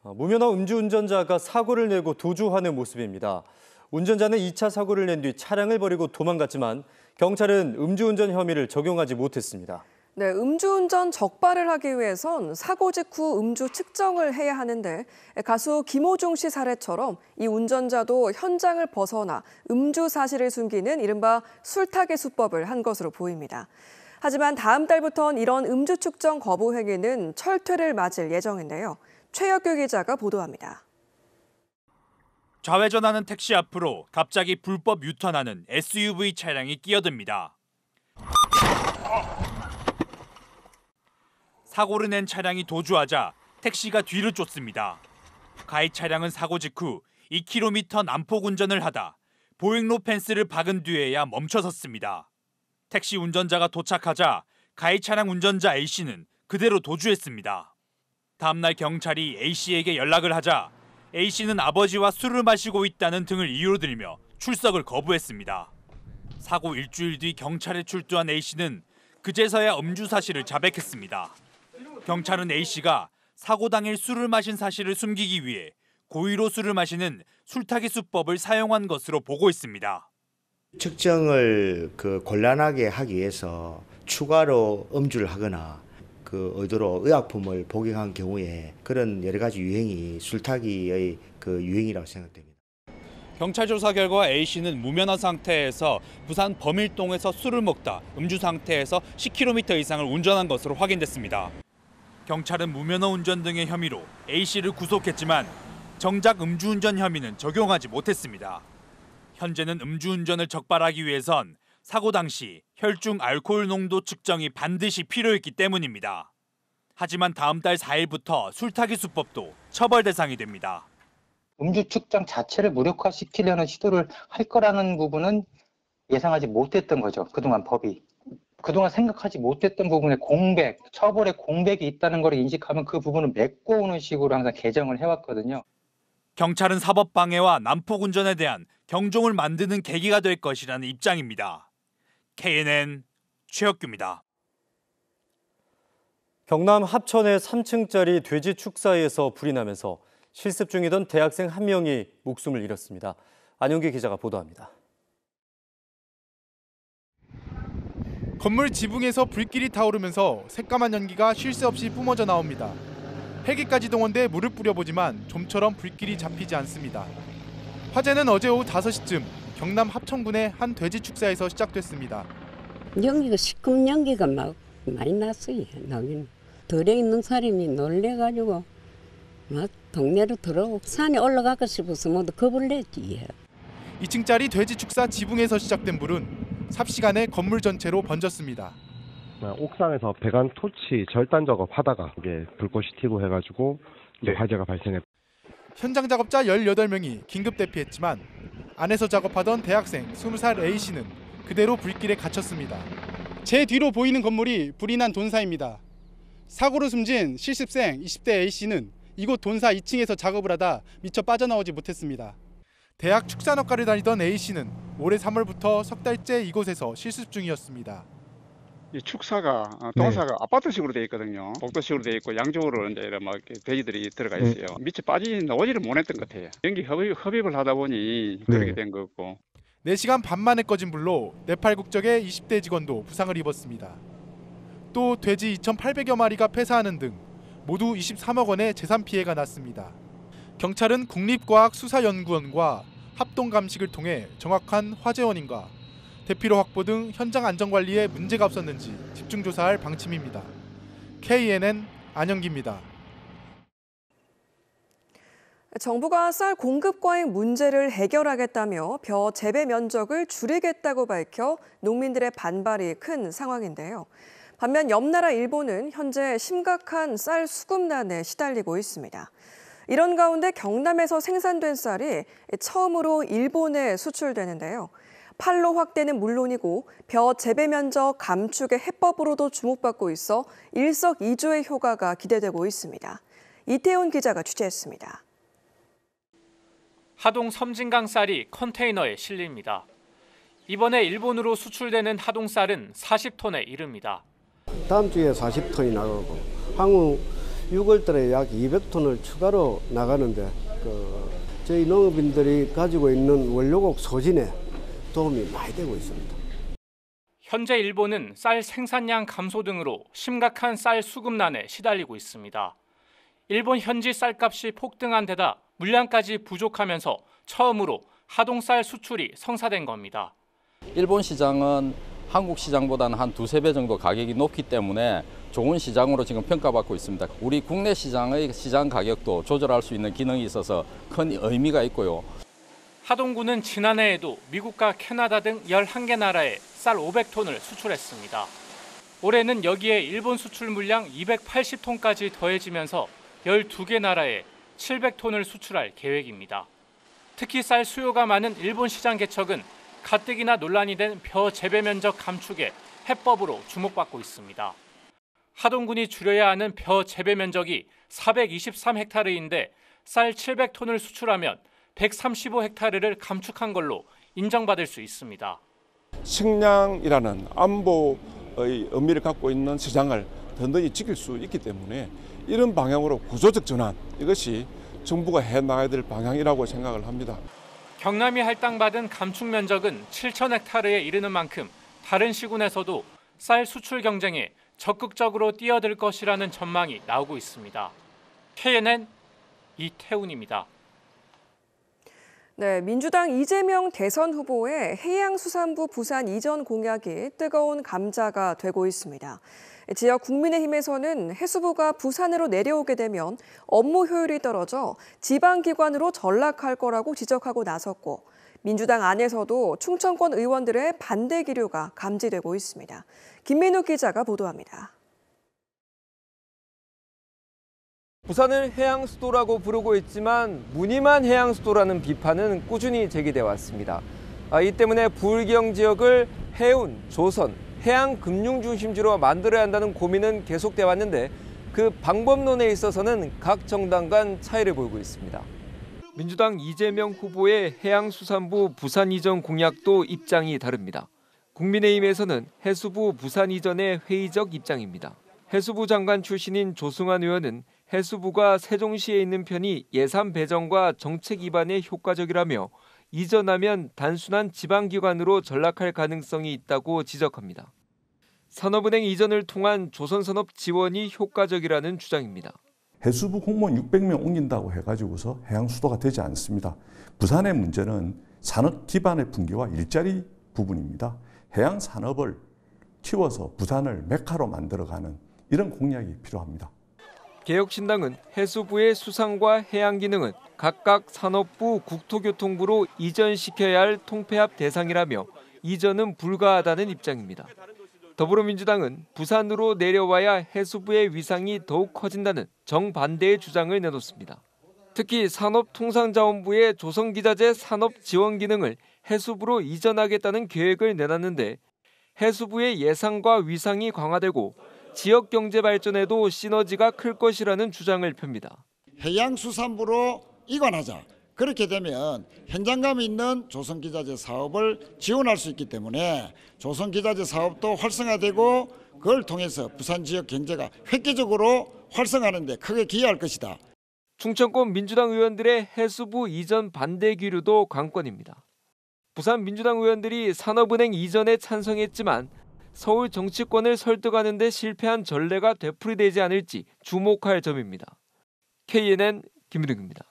무면허 음주운전자가 사고를 내고 도주하는 모습입니다. 운전자는 2차 사고를 낸 뒤 차량을 버리고 도망갔지만 경찰은 음주운전 혐의를 적용하지 못했습니다. 네, 음주운전 적발을 하기 위해선 사고 직후 음주 측정을 해야 하는데 가수 김호중 씨 사례처럼 이 운전자도 현장을 벗어나 음주 사실을 숨기는 이른바 술타기 수법을 한 것으로 보입니다. 하지만 다음 달부터는 이런 음주 측정 거부 행위는 철퇴를 맞을 예정인데요. 최혁규 기자가 보도합니다. 좌회전하는 택시 앞으로 갑자기 불법 유턴하는 SUV 차량이 끼어듭니다. 사고를 낸 차량이 도주하자 택시가 뒤를 쫓습니다. 가해 차량은 사고 직후 2km 난폭 운전을 하다 보행로 펜스를 박은 뒤에야 멈춰섰습니다. 택시 운전자가 도착하자 가해 차량 운전자 A씨는 그대로 도주했습니다. 다음 날 경찰이 A씨에게 연락을 하자 A씨는 아버지와 술을 마시고 있다는 등을 이유로 들며 출석을 거부했습니다. 사고 일주일 뒤 경찰에 출두한 A씨는 그제서야 음주 사실을 자백했습니다. 경찰은 A씨가 사고 당일 술을 마신 사실을 숨기기 위해 고의로 술을 마시는 술타기 수법을 사용한 것으로 보고 있습니다. 측정을 곤란하게 하기 위해서 추가로 음주를 하거나 그 의도로 의약품을 복용한 경우에 그런 여러 가지 유행이 술타기의 그 유행이라고 생각됩니다. 경찰 조사 결과 A씨는 무면허 상태에서 부산 범일동에서 술을 먹다 음주 상태에서 10km 이상을 운전한 것으로 확인됐습니다. 경찰은 무면허 운전 등의 혐의로 A씨를 구속했지만 정작 음주운전 혐의는 적용하지 못했습니다. 현재는 음주운전을 적발하기 위해선 사고 당시 혈중 알코올 농도 측정이 반드시 필요했기 때문입니다. 하지만 다음 달 4일부터 술타기 수법도 처벌 대상이 됩니다. 음주 측정 자체를 무력화시키려는 시도를 할 거라는 부분은 예상하지 못했던 거죠. 그동안 법이. 그동안 생각하지 못했던 부분에 처벌의 공백이 있다는 걸 인식하면 그 부분을 메꿔오는 식으로 항상 개정을 해왔거든요. 경찰은 사법방해와 난폭 운전에 대한 경종을 만드는 계기가 될 것이라는 입장입니다. KNN 최혁규입니다. 경남 합천의 3층짜리 돼지 축사에서 불이 나면서 실습 중이던 대학생 한 명이 목숨을 잃었습니다. 안용기 기자가 보도합니다. 건물 지붕에서 불길이 타오르면서 새까만 연기가 쉴 새 없이 뿜어져 나옵니다. 헬기까지 동원돼 물을 뿌려보지만 좀처럼 불길이 잡히지 않습니다. 화재는 어제 오후 5시쯤 경남 합천군의 한 돼지 축사에서 시작됐습니다. 연기가 시커먼 연기가 막 많이 났어요. 나긴 덜에 있는 사람이 놀래가지고 막 동네로 들어오고 산에 올라가고 싶어서 모두 겁을 냈지. 2층짜리 돼지 축사 지붕에서 시작된 불은 삽시간에 건물 전체로 번졌습니다. 옥상에서 배관 토치 절단 작업하다가 이게 불꽃이 튀고 해가지고 화재가 발생했. 현장 작업자 18명이 긴급 대피했지만 안에서 작업하던 대학생 20살 A씨는 그대로 불길에 갇혔습니다. 제 뒤로 보이는 건물이 불이 난 돈사입니다. 사고로 숨진 실습생 20대 A씨는 이곳 돈사 2층에서 작업을 하다 미처 빠져나오지 못했습니다. 대학 축산업과를 다니던 A씨는 올해 3월부터 석 달째 이곳에서 실습 중이었습니다. 이 축사가 동사가 아파트식으로 되어 있거든요. 복도식으로 되어 있고 양쪽으로 이제 막 돼지들이 들어가 있어요. 밑에 빠지지를 못했던 것 같아요. 연기 흡입을 하다 보니 그렇게 된 거고. 4시간 반 만에 꺼진 불로 네팔 국적의 20대 직원도 부상을 입었습니다. 또 돼지 2,800여 마리가 폐사하는 등 모두 23억 원의 재산 피해가 났습니다. 경찰은 국립과학수사연구원과 합동감식을 통해 정확한 화재 원인과 대피로 확보 등 현장 안전관리에 문제가 없었는지 집중조사할 방침입니다. KNN 안영기입니다. 정부가 쌀 공급 과잉 문제를 해결하겠다며 벼 재배 면적을 줄이겠다고 밝혀 농민들의 반발이 큰 상황인데요. 반면 옆 나라 일본은 현재 심각한 쌀 수급난에 시달리고 있습니다. 이런 가운데 경남에서 생산된 쌀이 처음으로 일본에 수출되는데요. 판로 확대는 물론이고 벼 재배 면적 감축의 해법으로도 주목받고 있어 일석이조의 효과가 기대되고 있습니다. 이태훈 기자가 취재했습니다. 하동 섬진강 쌀이 컨테이너에 실립니다. 이번에 일본으로 수출되는 하동 쌀은 40톤에 이릅니다. 다음 주에 40톤이 나가고 향후 6월달에 약 200톤을 추가로 나가는데 저희 농업인들이 가지고 있는 원료국 소진에 도움이 많이 되고 있습니다. 현재 일본은 쌀 생산량 감소 등으로 심각한 쌀 수급난에 시달리고 있습니다. 일본 현지 쌀값이 폭등한 데다 물량까지 부족하면서 처음으로 하동쌀 수출이 성사된 겁니다. 일본 시장은 한국 시장보다는 한 2~3배 정도 가격이 높기 때문에 좋은 시장으로 지금 평가받고 있습니다. 우리 국내 시장의 시장 가격도 조절할 수 있는 기능이 있어서 큰 의미가 있고요. 하동군은 지난해에도 미국과 캐나다 등 11개 나라에 쌀 500톤을 수출했습니다. 올해는 여기에 일본 수출 물량 280톤까지 더해지면서 12개 나라에 700톤을 수출할 계획입니다. 특히 쌀 수요가 많은 일본 시장 개척은 가뜩이나 논란이 된 벼 재배 면적 감축의 해법으로 주목받고 있습니다. 하동군이 줄여야 하는 벼 재배 면적이 423헥타르인데 쌀 700톤을 수출하면 135헥타르를 감축한 걸로 인정받을 수 있습니다. 식량이라는 안보의 의미를 갖고 있는 시장을 든든히 지킬 수 있기 때문에 이런 방향으로 구조적 전환, 이것이 정부가 해나가야 될 방향이라고 생각을 합니다. 경남이 할당받은 감축 면적은 7,000헥타르에 이르는 만큼 다른 시군에서도 쌀 수출 경쟁에 적극적으로 뛰어들 것이라는 전망이 나오고 있습니다. KNN 이태훈입니다. 네, 민주당 이재명 대선 후보의 해양수산부 부산 이전 공약이 뜨거운 감자가 되고 있습니다. 지역 국민의힘에서는 해수부가 부산으로 내려오게 되면 업무 효율이 떨어져 지방기관으로 전락할 거라고 지적하고 나섰고, 민주당 안에서도 충청권 의원들의 반대 기류가 감지되고 있습니다. 김민욱 기자가 보도합니다. 부산을 해양수도라고 부르고 있지만 무늬만 해양수도라는 비판은 꾸준히 제기돼 왔습니다. 이 때문에 부울경 지역을 해운, 조선, 해양금융중심지로 만들어야 한다는 고민은 계속돼 왔는데 그 방법론에 있어서는 각 정당 간 차이를 보이고 있습니다. 민주당 이재명 후보의 해양수산부 부산 이전 공약도 입장이 다릅니다. 국민의힘에서는 해수부 부산 이전의 회의적 입장입니다. 해수부 장관 출신인 조승환 의원은 해수부가 세종시에 있는 편이 예산 배정과 정책 입안에 효과적이라며 이전하면 단순한 지방기관으로 전락할 가능성이 있다고 지적합니다. 산업은행 이전을 통한 조선산업 지원이 효과적이라는 주장입니다. 해수부 공무원 600명 옮긴다고 해가지고서 해양수도가 되지 않습니다. 부산의 문제는 산업 기반의 붕괴와 일자리 부분입니다. 해양산업을 키워서 부산을 메카로 만들어가는 이런 공약이 필요합니다. 개혁신당은 해수부의 수상과 해양 기능은 각각 산업부, 국토교통부로 이전시켜야 할 통폐합 대상이라며 이전은 불가하다는 입장입니다. 더불어민주당은 부산으로 내려와야 해수부의 위상이 더욱 커진다는 정반대의 주장을 내놓습니다. 특히 산업통상자원부의 조선기자재 산업지원 기능을 해수부로 이전하겠다는 계획을 내놨는데 해수부의 예산과 위상이 강화되고 지역 경제 발전에도 시너지가 클 것이라는 주장을 펴니다. 해양수산부로 이관하자. 그렇게 되면 현장감 있는 조선기자재 사업을 지원할 수 있기 때문에 조선기자재 사업도 활성화되고 그걸 통해서 부산 지역 경제가 획기적으로 활성화하는 데 크게 기여할 것이다. 충청권 민주당 의원들의 해수부 이전 반대 기류도 관건입니다. 부산 민주당 의원들이 산업은행 이전에 찬성했지만 서울 정치권을 설득하는 데 실패한 전례가 되풀이되지 않을지 주목할 점입니다. KNN 김민욱입니다.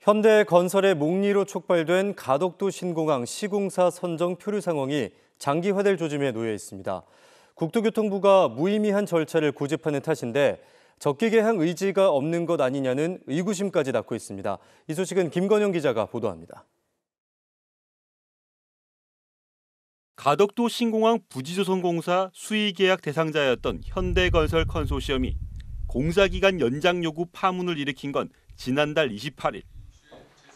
현대건설의 목리로 촉발된 가덕도 신공항 시공사 선정 표류 상황이 장기화될 조짐에 놓여 있습니다. 국토교통부가 무의미한 절차를 고집하는 탓인데 적기 개항 의지가 없는 것 아니냐는 의구심까지 낳고 있습니다. 이 소식은 김건영 기자가 보도합니다. 가덕도 신공항 부지조선공사 수의계약 대상자였던 현대건설 컨소시엄이 공사기간 연장 요구 파문을 일으킨 건 지난달 28일.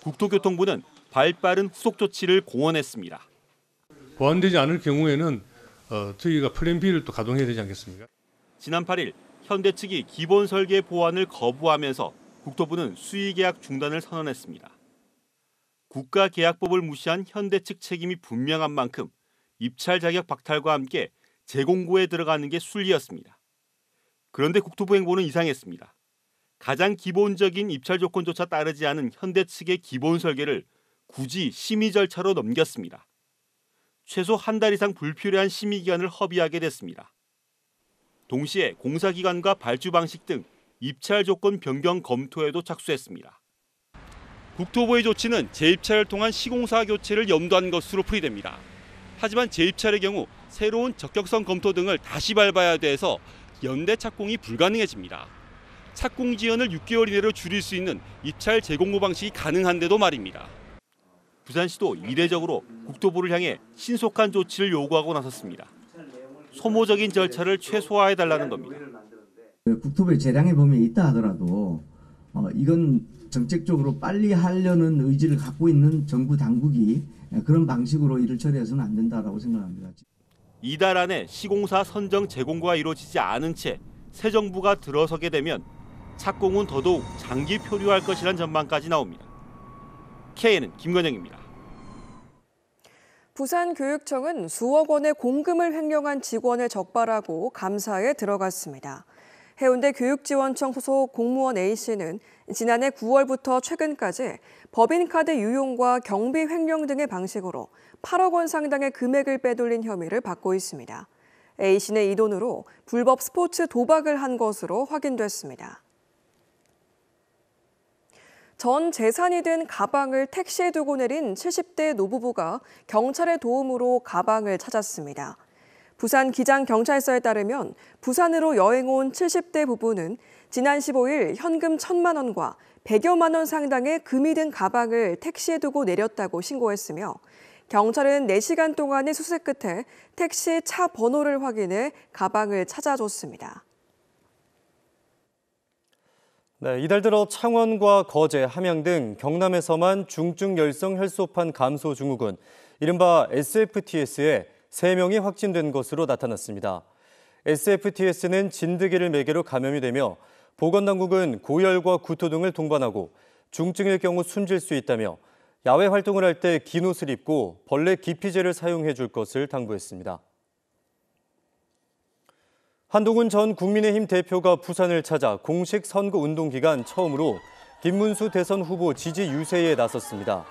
국토교통부는 발빠른 후속 조치를 공언했습니다. 보완되지 않을 경우에는 저희가 플랜 B를 또 가동해야 되지 않겠습니까? 지난 8일 현대 측이 기본 설계 보완을 거부하면서 국토부는 수의계약 중단을 선언했습니다. 국가계약법을 무시한 현대 측 책임이 분명한 만큼 입찰 자격 박탈과 함께 재공고에 들어가는 게 순리였습니다. 그런데 국토부 행보는 이상했습니다. 가장 기본적인 입찰 조건조차 따르지 않은 현대 측의 기본 설계를 굳이 심의 절차로 넘겼습니다. 최소 한 달 이상 불필요한 심의 기간을 허비하게 됐습니다. 동시에 공사기간과 발주 방식 등 입찰 조건 변경 검토에도 착수했습니다. 국토부의 조치는 재입찰을 통한 시공사 교체를 염두한 것으로 풀이됩니다. 하지만 재입찰의 경우 새로운 적격성 검토 등을 다시 밟아야 돼서 연대 착공이 불가능해집니다. 착공 지연을 6개월 이내로 줄일 수 있는 입찰 재공고 방식이 가능한데도 말입니다. 부산시도 이례적으로 국토부를 향해 신속한 조치를 요구하고 나섰습니다. 소모적인 절차를 최소화해달라는 겁니다. 국토부의 재량의 범위에 있다 하더라도 이건 정책적으로 빨리 하려는 의지를 갖고 있는 정부 당국이 그런 방식으로 일을 처리해서는 안 된다라고 생각합니다. 이달 안에 시공사 선정 재공고가 이루어지지 않은 채 새 정부가 들어서게 되면 착공은 더더욱 장기 표류할 것이란 전망까지 나옵니다. KNN 김건영입니다. 부산교육청은 수억 원의 공금을 횡령한 직원을 적발하고 감사에 들어갔습니다. 해운대 교육지원청 소속 공무원 A씨는 지난해 9월부터 최근까지 법인카드 유용과 경비 횡령 등의 방식으로 8억 원 상당의 금액을 빼돌린 혐의를 받고 있습니다. A씨는 이 돈으로 불법 스포츠 도박을 한 것으로 확인됐습니다. 전 재산이 든 가방을 택시에 두고 내린 70대 노부부가 경찰의 도움으로 가방을 찾았습니다. 부산 기장경찰서에 따르면 부산으로 여행 온 70대 부부는 지난 15일 현금 1,000만 원과 100여만 원 상당의 금이 든 가방을 택시에 두고 내렸다고 신고했으며 경찰은 4시간 동안의 수색 끝에 택시 차 번호를 확인해 가방을 찾아줬습니다. 네, 이달 들어 창원과 거제, 함양 등 경남에서만 중증 열성 혈소판 감소 증후군, 이른바 SFTS에 3명이 확진된 것으로 나타났습니다. SFTS는 진드기를 매개로 감염이 되며 보건당국은 고열과 구토 등을 동반하고 중증일 경우 숨질 수 있다며 야외 활동을 할 때 긴 옷을 입고 벌레 기피제를 사용해 줄 것을 당부했습니다. 한동훈 전 국민의힘 대표가 부산을 찾아 공식 선거운동 기간 처음으로 김문수 대선 후보 지지 유세에 나섰습니다.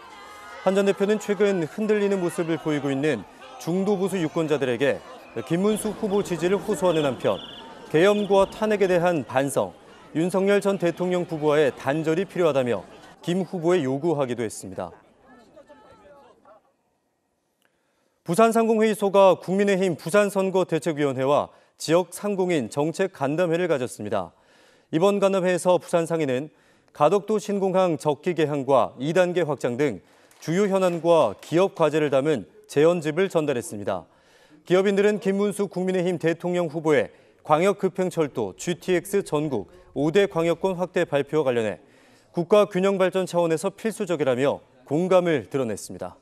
한 전 대표는 최근 흔들리는 모습을 보이고 있는 중도보수 유권자들에게 김문수 후보 지지를 호소하는 한편 계엄과 탄핵에 대한 반성, 윤석열 전 대통령 부부와의 단절이 필요하다며 김 후보에 요구하기도 했습니다. 부산상공회의소가 국민의힘 부산선거대책위원회와 지역 상공인 정책 간담회를 가졌습니다. 이번 간담회에서 부산상인은 가덕도 신공항 적기 개항과 2단계 확장 등 주요 현안과 기업 과제를 담은 제언집을 전달했습니다. 기업인들은 김문수 국민의힘 대통령 후보의 광역급행철도 GTX 전국 5대 광역권 확대 발표와 관련해 국가 균형 발전 차원에서 필수적이라며 공감을 드러냈습니다.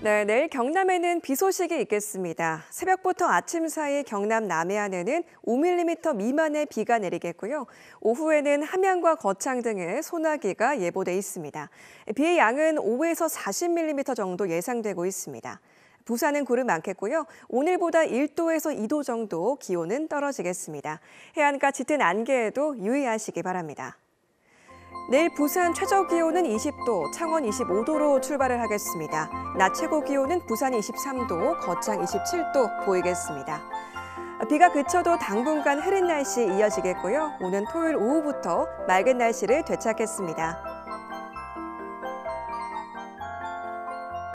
네, 내일 경남에는 비 소식이 있겠습니다. 새벽부터 아침 사이 경남 남해안에는 5mm 미만의 비가 내리겠고요. 오후에는 함양과 거창 등에 소나기가 예보돼 있습니다. 비의 양은 5에서 40mm 정도 예상되고 있습니다. 부산은 구름 많겠고요. 오늘보다 1도에서 2도 정도 기온은 떨어지겠습니다. 해안가 짙은 안개에도 유의하시기 바랍니다. 내일 부산 최저 기온은 20도, 창원 25도로 출발을 하겠습니다. 낮 최고 기온은 부산 23도, 거창 27도 보이겠습니다. 비가 그쳐도 당분간 흐린 날씨 이어지겠고요. 오는 토요일 오후부터 맑은 날씨를 되찾겠습니다.